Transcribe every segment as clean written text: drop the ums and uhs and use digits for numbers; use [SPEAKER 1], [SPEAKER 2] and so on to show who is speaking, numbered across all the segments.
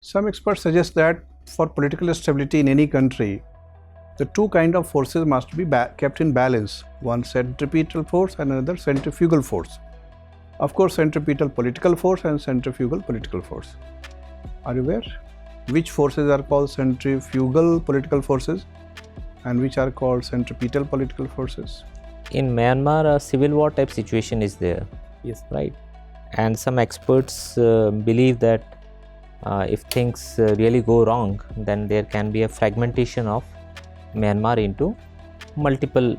[SPEAKER 1] Some experts suggest that for political stability in any country, the two kinds of forces must be kept in balance, one centripetal force and another centrifugal force. Of course, centripetal political force and centrifugal political force. Are you aware? Which forces are called centrifugal political forces and which are called centripetal political forces?
[SPEAKER 2] In Myanmar, a civil war type situation is there.
[SPEAKER 3] Yes.
[SPEAKER 2] Right. And some experts believe that if things really go wrong, then there can be a fragmentation of Myanmar into multiple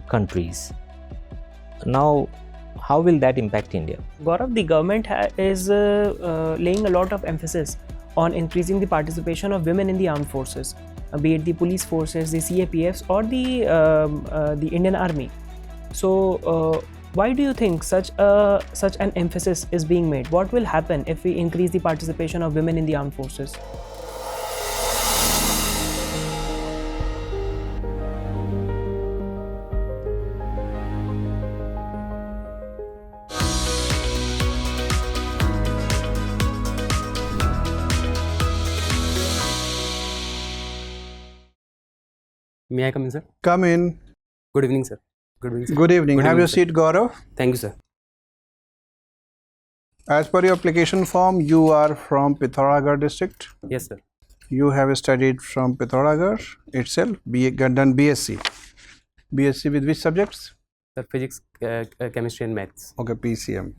[SPEAKER 2] countries. Now, how will that impact India?
[SPEAKER 4] Gaurav, the government is laying a lot of emphasis on increasing the participation of women in the armed forces, be it the police forces, the CAPFs, or the Indian Army. So, why do you think such an emphasis is being made? What will happen if we increase the participation of women in the armed forces?
[SPEAKER 3] May I come in, sir?
[SPEAKER 1] Come in.
[SPEAKER 3] Good evening, sir. Good evening, sir.
[SPEAKER 1] Good evening. Have your seat, Gaurav.
[SPEAKER 3] Thank you, sir.
[SPEAKER 1] As per your application form, you are from Pithoragarh district.
[SPEAKER 3] Yes, sir.
[SPEAKER 1] You have studied from Pithoragarh itself, done BSc. BSc with which subjects?
[SPEAKER 3] Sir, physics, chemistry and maths.
[SPEAKER 1] Okay, PCM.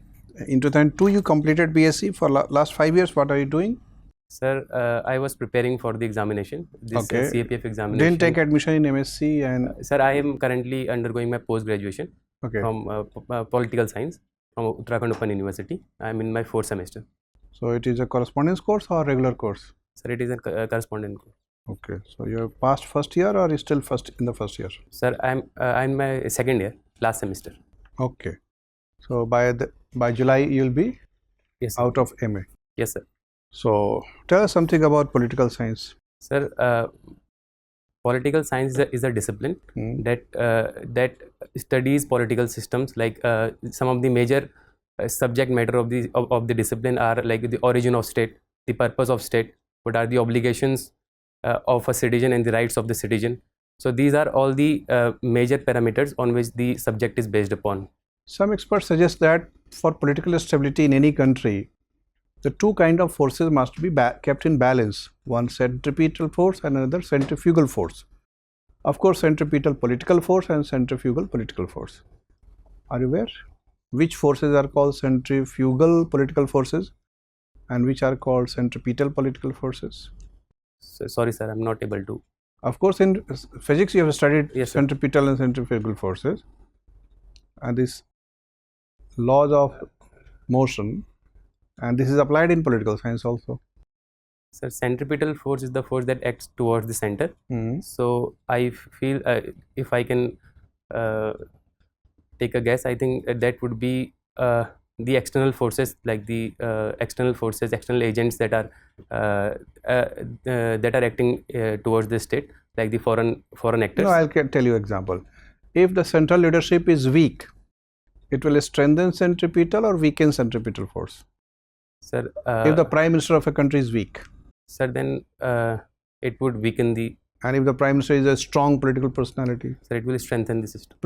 [SPEAKER 1] In 2002, you completed BSc. For last 5 years, what are you doing?
[SPEAKER 3] Sir, I was preparing for the examination, this CAPF examination.
[SPEAKER 1] Didn't take admission in MSc and...
[SPEAKER 3] Sir, I am currently undergoing my post-graduation from political science from Uttarakhand Open University. I am in my 4th semester.
[SPEAKER 1] So, it is a correspondence course or regular course?
[SPEAKER 3] Sir, it is a correspondence course.
[SPEAKER 1] Okay. So, you have passed first year or is still in the first year?
[SPEAKER 3] Sir, I am in my second year, last semester.
[SPEAKER 1] Okay. So, by July, you will be out of MA?
[SPEAKER 3] Yes, sir.
[SPEAKER 1] So, tell us something about political science.
[SPEAKER 3] Sir, political science is a discipline that studies political systems. Like some of the major subject matter of the discipline are like the origin of state, the purpose of state, what are the obligations of a citizen and the rights of the citizen. So these are all the major parameters on which the subject is based upon.
[SPEAKER 1] Some experts suggest that for political stability in any country, the two kinds of forces must be kept in balance, one centripetal force and another centrifugal force. Of course, centripetal political force and centrifugal political force. Are you aware? Which forces are called centrifugal political forces and which are called centripetal political forces?
[SPEAKER 3] So, sorry, sir, I am not able to.
[SPEAKER 1] Of course, in physics you have studied centripetal and centrifugal forces and these laws of motion, and this is applied in political science also.
[SPEAKER 3] Sir, centripetal force is the force that acts towards the center. So I feel if I can take a guess, I think that would be the external forces, like the external agents that are acting towards the state, like the foreign actors.
[SPEAKER 1] No, I'll tell you example. If the central leadership is weak, it will strengthen centripetal or weaken centripetal force.
[SPEAKER 3] Sir,
[SPEAKER 1] if the prime minister of a country is weak,
[SPEAKER 3] sir, then it would weaken the.
[SPEAKER 1] And if the prime minister is a strong political personality,
[SPEAKER 3] sir, it will strengthen the system.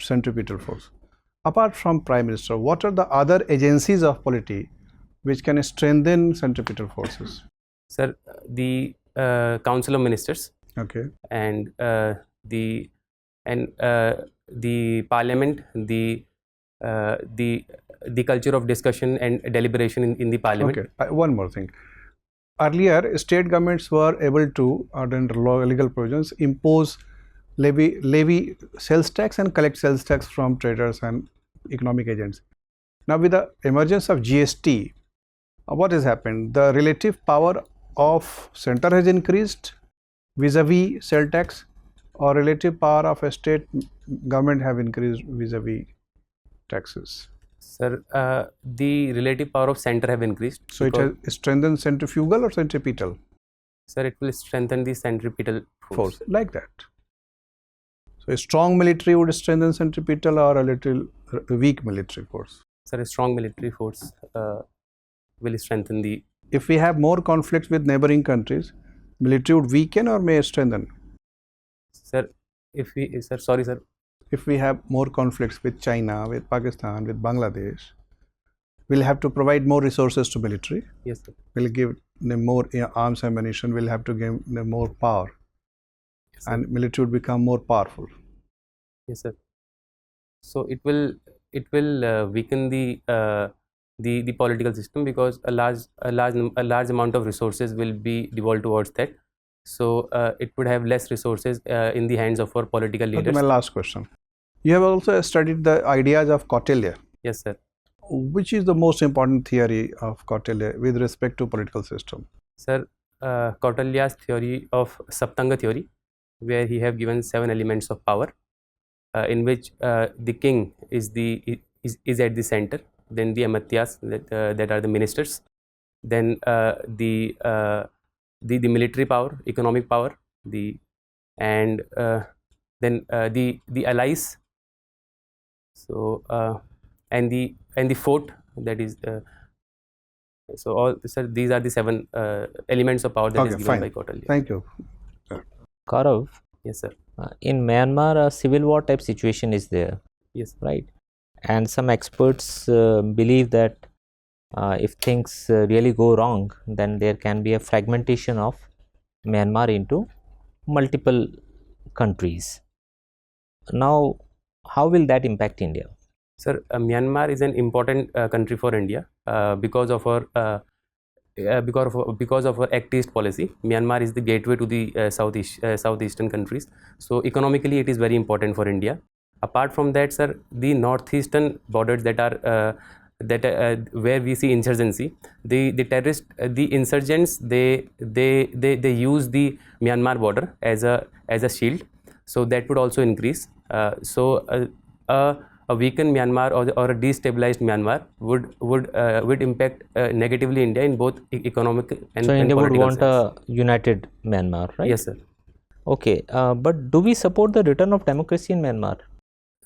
[SPEAKER 1] Centripetal force. Apart from prime minister, what are the other agencies of polity which can strengthen centripetal forces?
[SPEAKER 3] Sir, the Council of Ministers.
[SPEAKER 1] Okay.
[SPEAKER 3] And the Parliament, the culture of discussion and deliberation in the Parliament.
[SPEAKER 1] Okay. One more thing. Earlier, state governments were able to, under legal provisions, impose levy sales tax and collect sales tax from traders and economic agents. Now, with the emergence of GST, what has happened? The relative power of center has increased vis-a-vis sales tax, or relative power of a state government have increased vis-a-vis taxes?
[SPEAKER 3] Sir, the relative power of center have increased.
[SPEAKER 1] So it has strengthened centrifugal or centripetal?
[SPEAKER 3] Sir, it will strengthen the centripetal force.
[SPEAKER 1] Like that. So a strong military would strengthen centripetal or a little weak military force?
[SPEAKER 3] Sir, a strong military force will strengthen the
[SPEAKER 1] if we have more conflicts with neighboring countries, military would weaken or may strengthen?
[SPEAKER 3] Sir, sorry, sir.
[SPEAKER 1] If we have more conflicts with China, with Pakistan, with Bangladesh, we'll have to provide more resources to military.
[SPEAKER 3] Yes, sir.
[SPEAKER 1] We'll give them more arms and ammunition. We'll have to give them more power,
[SPEAKER 3] Yes, sir.
[SPEAKER 1] and military would become more powerful.
[SPEAKER 3] Yes, sir. So it will weaken the political system, because a large amount of resources will be devolved towards that. So it would have less resources in the hands of our political
[SPEAKER 1] Okay,
[SPEAKER 3] leaders.
[SPEAKER 1] my last question. You have also studied the ideas of Kautilya.
[SPEAKER 3] Yes, sir.
[SPEAKER 1] Which is the most important theory of Kautilya with respect to political system?
[SPEAKER 3] Sir, Kautilya's theory of Saptanga theory, where he have given 7 elements of power, in which the king is at the center, then the amatyas, that are the ministers, then the military power, economic power, and then the allies. So and the fort, that is so all, sir, these are the 7 elements of power that is
[SPEAKER 1] Okay,
[SPEAKER 3] given
[SPEAKER 1] fine.
[SPEAKER 3] by Kautilya.
[SPEAKER 1] Thank you.
[SPEAKER 2] Gaurav,
[SPEAKER 3] Yes, sir.
[SPEAKER 2] in Myanmar, a civil war type situation is there,
[SPEAKER 3] Yes.
[SPEAKER 2] right? And some experts believe that if things really go wrong, then there can be a fragmentation of Myanmar into multiple countries. Now, how will that impact India?
[SPEAKER 3] Sir, Myanmar is an important country for India because of our Act East policy. Myanmar is the gateway to the southeastern countries. So economically, it is very important for India. Apart from that, sir, the northeastern borders that are where we see insurgency, the terrorist, the insurgents, they use the Myanmar border as a shield. So that would also increase. A weakened Myanmar or a destabilized Myanmar would impact negatively India in both economic and
[SPEAKER 2] So India would
[SPEAKER 3] political
[SPEAKER 2] want
[SPEAKER 3] sense.
[SPEAKER 2] a united Myanmar, right?
[SPEAKER 3] Yes, sir.
[SPEAKER 2] Okay, but do we support the return of democracy in Myanmar?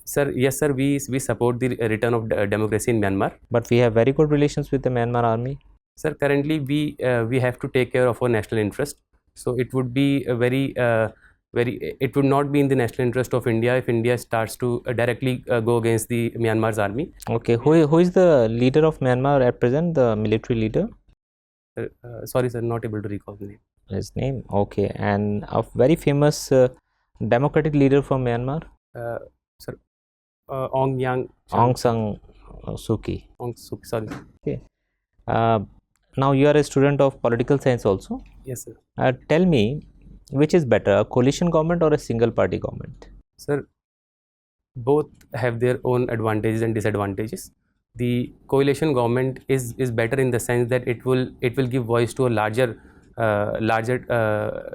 [SPEAKER 3] Sir, yes, sir. We support the return of democracy in Myanmar.
[SPEAKER 2] But we have very good relations with the Myanmar army.
[SPEAKER 3] Sir, currently we have to take care of our national interest. So it would be a it would not be in the national interest of India if India starts to directly go against the Myanmar's army.
[SPEAKER 2] Okay, who is the leader of Myanmar at present, the military leader?
[SPEAKER 3] Sorry, sir, not able to recall the name.
[SPEAKER 2] His name, okay. And a very famous democratic leader from Myanmar?
[SPEAKER 3] Sir, Aung
[SPEAKER 2] San Suu Kyi.
[SPEAKER 3] sorry.
[SPEAKER 2] Okay. Now you are a student of political science also.
[SPEAKER 3] Yes, sir.
[SPEAKER 2] Tell me, which is better, a coalition government or a single party government?
[SPEAKER 3] Sir, both have their own advantages and disadvantages. The coalition government is better in the sense that it will give voice to a larger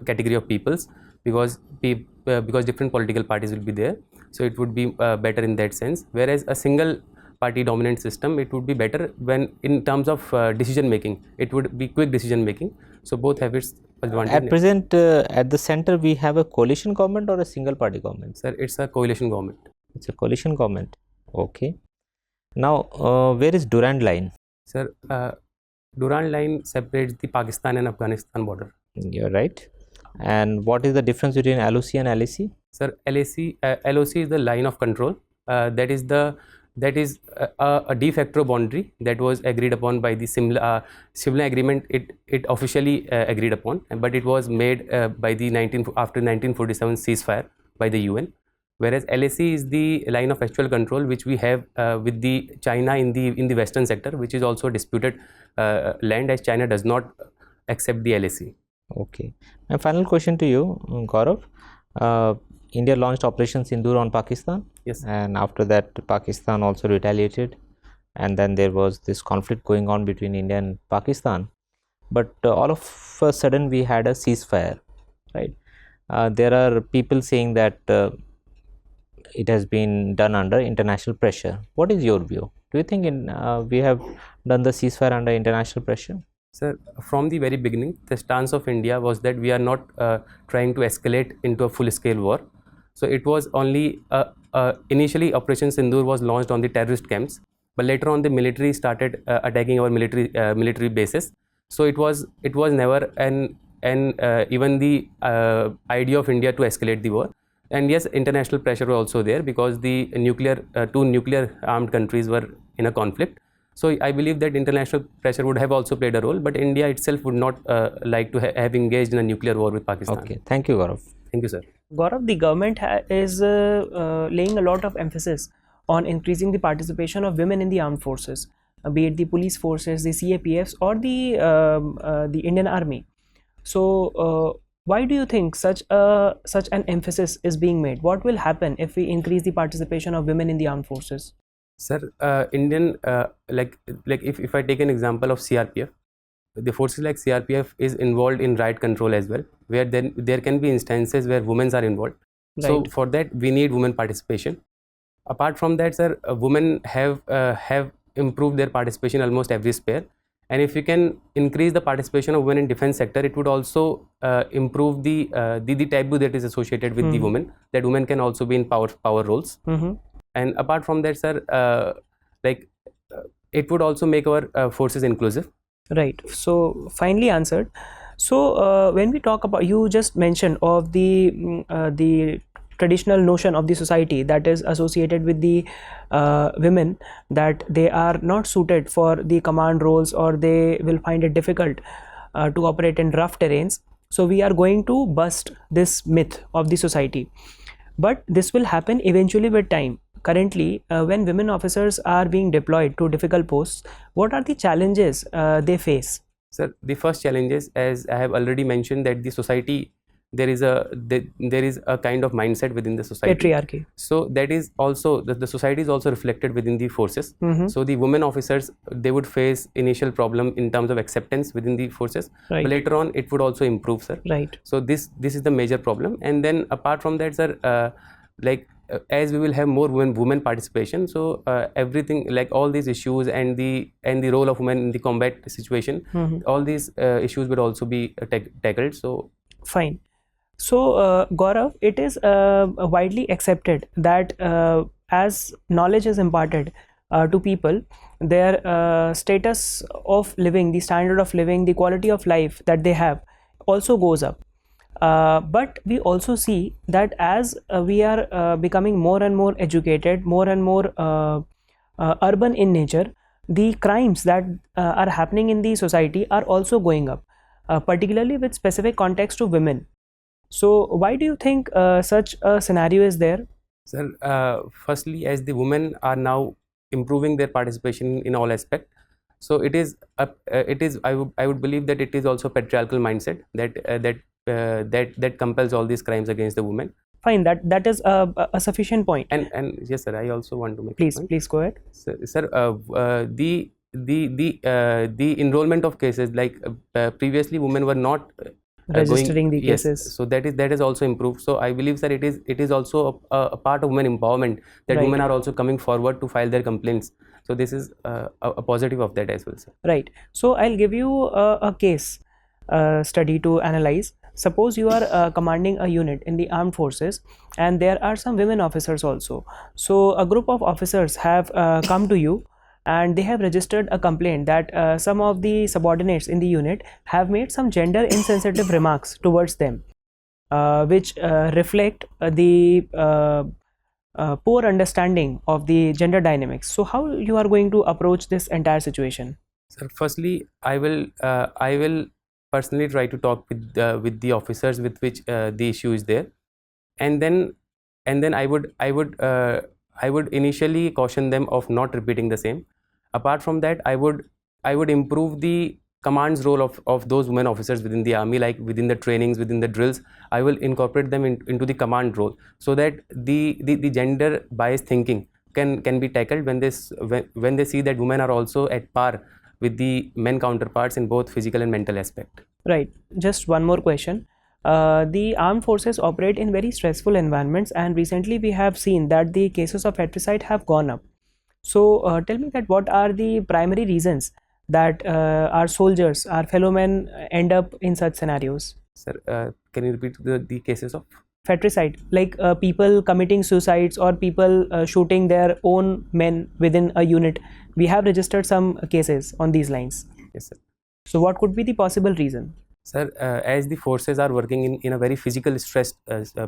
[SPEAKER 3] category of peoples, because different political parties will be there. So it would be better in that sense. Whereas a single party dominant system, it would be better when in terms of decision making, it would be quick decision making. So both have its advantage.
[SPEAKER 2] At present, at the center, we have a coalition government or a single party government?
[SPEAKER 3] Sir, it's a coalition government.
[SPEAKER 2] It's a coalition government. Okay. Now, where is Durand line?
[SPEAKER 3] Sir, Durand line separates the Pakistan and Afghanistan border.
[SPEAKER 2] You're right. And what is the difference between LOC and LAC?
[SPEAKER 3] Sir, LOC is the line of control. That is a de facto boundary that was agreed upon by the Simla agreement. It officially agreed upon, but it was made by the after 1947 ceasefire by the UN. Whereas LAC is the line of actual control which we have with the China in the western sector, which is also disputed land, as China does not accept the LAC.
[SPEAKER 2] Okay. My final question to you, Gaurav. India launched Operation Sindoor on Pakistan.
[SPEAKER 3] Yes.
[SPEAKER 2] And after that, Pakistan also retaliated. And then there was this conflict going on between India and Pakistan. But all of a sudden, we had a ceasefire, right? There are people saying that it has been done under international pressure. What is your view? Do you think we have done the ceasefire under international pressure?
[SPEAKER 3] Sir, from the very beginning, the stance of India was that we are not trying to escalate into a full-scale war. So it was only initially Operation Sindoor was launched on the terrorist camps, but later on the military started attacking our military bases. So it was never an even the idea of India to escalate the war. And yes, international pressure was also there because the two nuclear armed countries were in a conflict. So I believe that international pressure would have also played a role, but India itself would not like to have engaged in a nuclear war with Pakistan.
[SPEAKER 2] Okay, thank you, Gaurav.
[SPEAKER 3] Thank you, sir.
[SPEAKER 4] Gaurav, the government is laying a lot of emphasis on increasing the participation of women in the armed forces, be it the police forces, the CAPFs, or the Indian Army. So, why do you think such an emphasis is being made? What will happen if we increase the participation of women in the armed forces?
[SPEAKER 3] Sir, Indian like if I take an example of CRPF, the forces like CRPF is involved in riot control as well, where then there can be instances where women are involved.
[SPEAKER 4] Right.
[SPEAKER 3] So for that we need women participation. Apart from that, sir, women have improved their participation almost every sphere. And if we can increase the participation of women in defense sector, it would also improve the taboo that is associated with the women, that women can also be in power roles. And apart from that, sir, it would also make our forces inclusive.
[SPEAKER 4] Right. So finally answered. So when we talk about, you just mentioned of the traditional notion of the society that is associated with the women, that they are not suited for the command roles, or they will find it difficult to operate in rough terrains. So we are going to bust this myth of the society, but this will happen eventually with time. Currently, when women officers are being deployed to difficult posts, what are the challenges they face?
[SPEAKER 3] Sir, the first challenge is, as I have already mentioned, that the society, there is a kind of mindset within the society,
[SPEAKER 4] Patriarchy.
[SPEAKER 3] So that is also the society is also reflected within the forces. So the women officers, they would face initial problem in terms of acceptance within the forces.
[SPEAKER 4] Right.
[SPEAKER 3] But later on it would also improve, sir.
[SPEAKER 4] Right.
[SPEAKER 3] So this is the major problem. And then apart from that, sir, as we will have more women participation, so everything, like all these issues and the role of women in the combat situation, all these issues would also be tackled. So
[SPEAKER 4] fine. So Gaurav, it is widely accepted that as knowledge is imparted to people, their status of living, the standard of living, the quality of life that they have also goes up. But we also see that as we are becoming more and more educated, more and more urban in nature, the crimes that are happening in the society are also going up, particularly with specific context to women. So why do you think such a scenario is there?
[SPEAKER 3] Sir, firstly, as the women are now improving their participation in all aspects, so it is I would believe that it is also patriarchal mindset that compels all these crimes against the women.
[SPEAKER 4] Fine, that is a sufficient point.
[SPEAKER 3] And yes, sir, I also want to make
[SPEAKER 4] please go ahead.
[SPEAKER 3] Sir, the enrollment of cases, like previously women were not
[SPEAKER 4] registering the cases.
[SPEAKER 3] Yes, so that is also improved. So I believe, sir, it is also a part of women empowerment, that
[SPEAKER 4] Right.
[SPEAKER 3] women are also coming forward to file their complaints. So this is a positive of that as well, sir.
[SPEAKER 4] Right. So I'll give you a case study to analyze. Suppose you are commanding a unit in the armed forces, and there are some women officers also. So a group of officers have come to you, and they have registered a complaint that some of the subordinates in the unit have made some gender insensitive remarks towards them, which reflect the poor understanding of the gender dynamics. So how you are going to approach this entire situation?
[SPEAKER 3] Sir, firstly, I will personally try to talk with the officers with which the issue is there, and then I would initially caution them of not repeating the same. Apart from that, I would improve the command's role of those women officers within the army, like within the trainings, within the drills. I will incorporate them into the command role, so that the gender biased thinking can be tackled when they see that women are also at par with the men counterparts in both physical and mental aspect.
[SPEAKER 4] Right. Just one more question. The armed forces operate in very stressful environments, and recently we have seen that the cases of fratricide have gone up. So tell me that what are the primary reasons that our soldiers, our fellow men end up in such scenarios?
[SPEAKER 3] Sir, can you repeat the cases of
[SPEAKER 4] fratricide, like people committing suicides or people shooting their own men within a unit? We have registered some cases on these lines.
[SPEAKER 3] Yes, sir.
[SPEAKER 4] So what could be the possible reason?
[SPEAKER 3] Sir, as the forces are working in a very physical stressed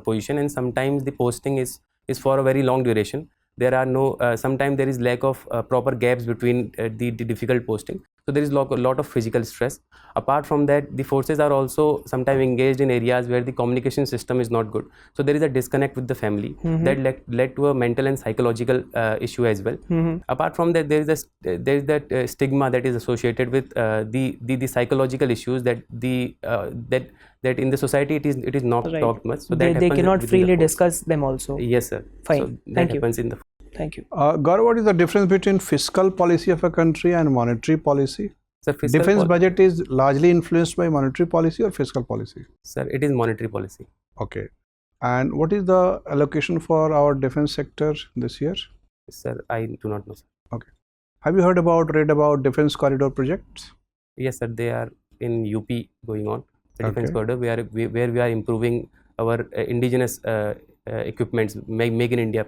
[SPEAKER 3] position, and sometimes the posting is for a very long duration. There are no, sometimes there is lack of proper gaps between the difficult posting. So there is a lot of physical stress. Apart from that, the forces are also sometimes engaged in areas where the communication system is not good. So there is a disconnect with the family that led to a mental and psychological issue as well. Apart from that, there is that stigma that is associated with the psychological issues that that in the society it is not
[SPEAKER 4] Right.
[SPEAKER 3] talked much. So
[SPEAKER 4] They
[SPEAKER 3] that
[SPEAKER 4] cannot
[SPEAKER 3] within the
[SPEAKER 4] freely
[SPEAKER 3] force.
[SPEAKER 4] discuss them also.
[SPEAKER 3] Yes, sir.
[SPEAKER 4] Fine.
[SPEAKER 3] So that
[SPEAKER 4] Thank you.
[SPEAKER 3] happens in the.
[SPEAKER 4] Thank you.
[SPEAKER 1] Gaurav, what is the difference between fiscal policy of a country and monetary policy?
[SPEAKER 3] Sir, fiscal
[SPEAKER 1] Defense budget is largely influenced by monetary policy or fiscal policy?
[SPEAKER 3] Sir, it is monetary policy.
[SPEAKER 1] Okay. And what is the allocation for our defense sector this year?
[SPEAKER 3] Sir, I do not know, sir.
[SPEAKER 1] Okay. Have you read about defense corridor projects?
[SPEAKER 3] Yes, sir. They are in UP going on. The defense
[SPEAKER 1] Okay.
[SPEAKER 3] corridor where we are improving our indigenous equipments, make in India.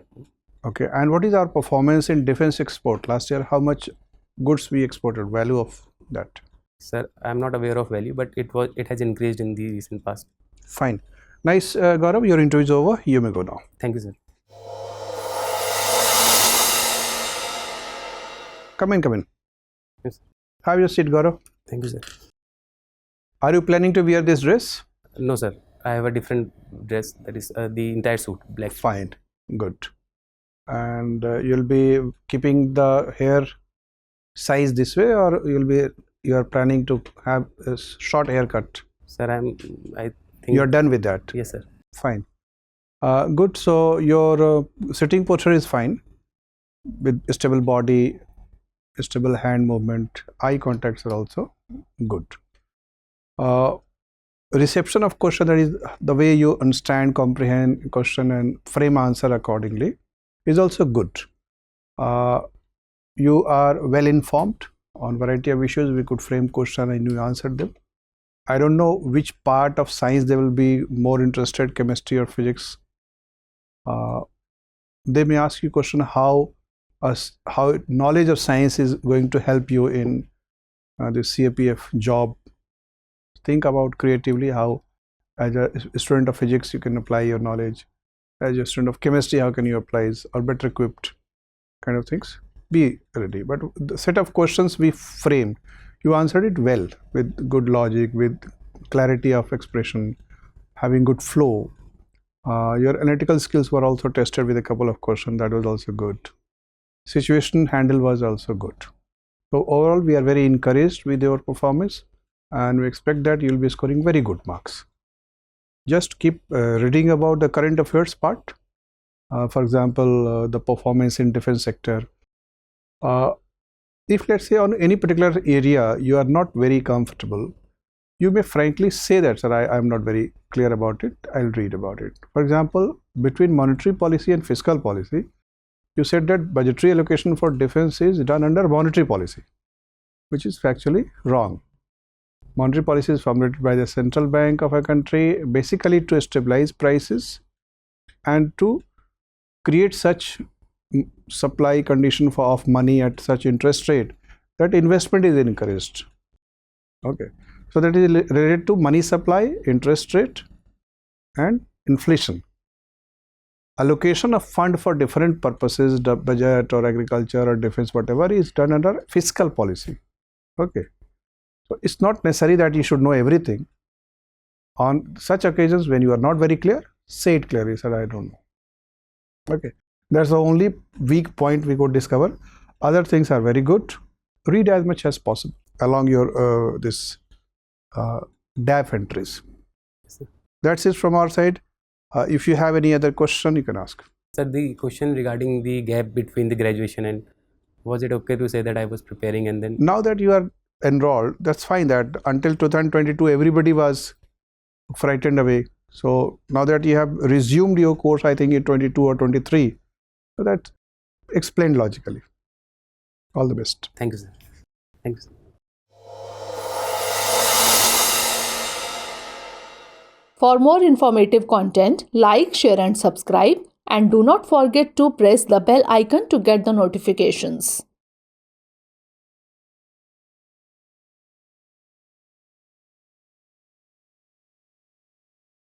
[SPEAKER 1] Okay. And what is our performance in defense export? Last year, how much goods we exported? Value of that?
[SPEAKER 3] Sir, I am not aware of value, but it has increased in the recent past.
[SPEAKER 1] Fine. Nice, Gaurav. Your interview is over. You may go now.
[SPEAKER 3] Thank you, sir.
[SPEAKER 1] Come in.
[SPEAKER 3] Yes.
[SPEAKER 1] Have your seat, Gaurav.
[SPEAKER 3] Thank you, sir.
[SPEAKER 1] Are you planning to wear this dress?
[SPEAKER 3] No, sir. I have a different dress, that is the entire suit, black.
[SPEAKER 1] Fine. Good. And you'll be keeping the hair size this way, or you are planning to have a short haircut?
[SPEAKER 3] Sir, I think
[SPEAKER 1] You're done with that?
[SPEAKER 3] Yes, sir.
[SPEAKER 1] Fine. Good. So your sitting posture is fine, with stable body, stable hand movement, eye contacts are also good. Reception of question, that is the way you understand, comprehend question and frame answer accordingly, is also good. You are well informed on variety of issues. We could frame question and you answered them. I don't know which part of science they will be more interested, chemistry or physics. They may ask you question how knowledge of science is going to help you in the CAPF job. Think about creatively how, as a student of physics, you can apply your knowledge. As a student of chemistry, how can you apply, or better equipped kind of things. Be ready. But the set of questions we framed, you answered it well with good logic, with clarity of expression, having good flow. Your analytical skills were also tested with a couple of questions. That was also good. Situation handle was also good. So overall, we are very encouraged with your performance, and we expect that you will be scoring very good marks. Just keep reading about the current affairs part. For example, the performance in defense sector. If let's say on any particular area you are not very comfortable, you may frankly say that, sir, I am not very clear about it, I'll read about it. For example, between monetary policy and fiscal policy, you said that budgetary allocation for defense is done under monetary policy, which is factually wrong. Monetary policy is formulated by the central bank of a country basically to stabilize prices and to create such supply condition of money at such interest rate that investment is encouraged. Okay, so that is related to money supply, interest rate and inflation. Allocation of fund for different purposes, the budget or agriculture or defense, whatever, is done under fiscal policy. Okay, so it's not necessary that you should know everything. On such occasions when you are not very clear, say it clearly, sir, I don't know. Okay, that's the only weak point we could discover. Other things are very good. Read as much as possible along your DAF entries. That's it from our side. If you have any other question, you can ask.
[SPEAKER 3] Sir, the question regarding the gap between the graduation and, was it okay to say that I was preparing and then?
[SPEAKER 1] Now that you are enrolled, that's fine. That until 2022, everybody was frightened away. So now that you have resumed your course, I think in 22 or 23, so that's explained logically. All the best.
[SPEAKER 3] Thank you, sir. Thank you, sir.
[SPEAKER 5] For more informative content, like, share and subscribe, and do not forget to press the bell icon to get the notifications.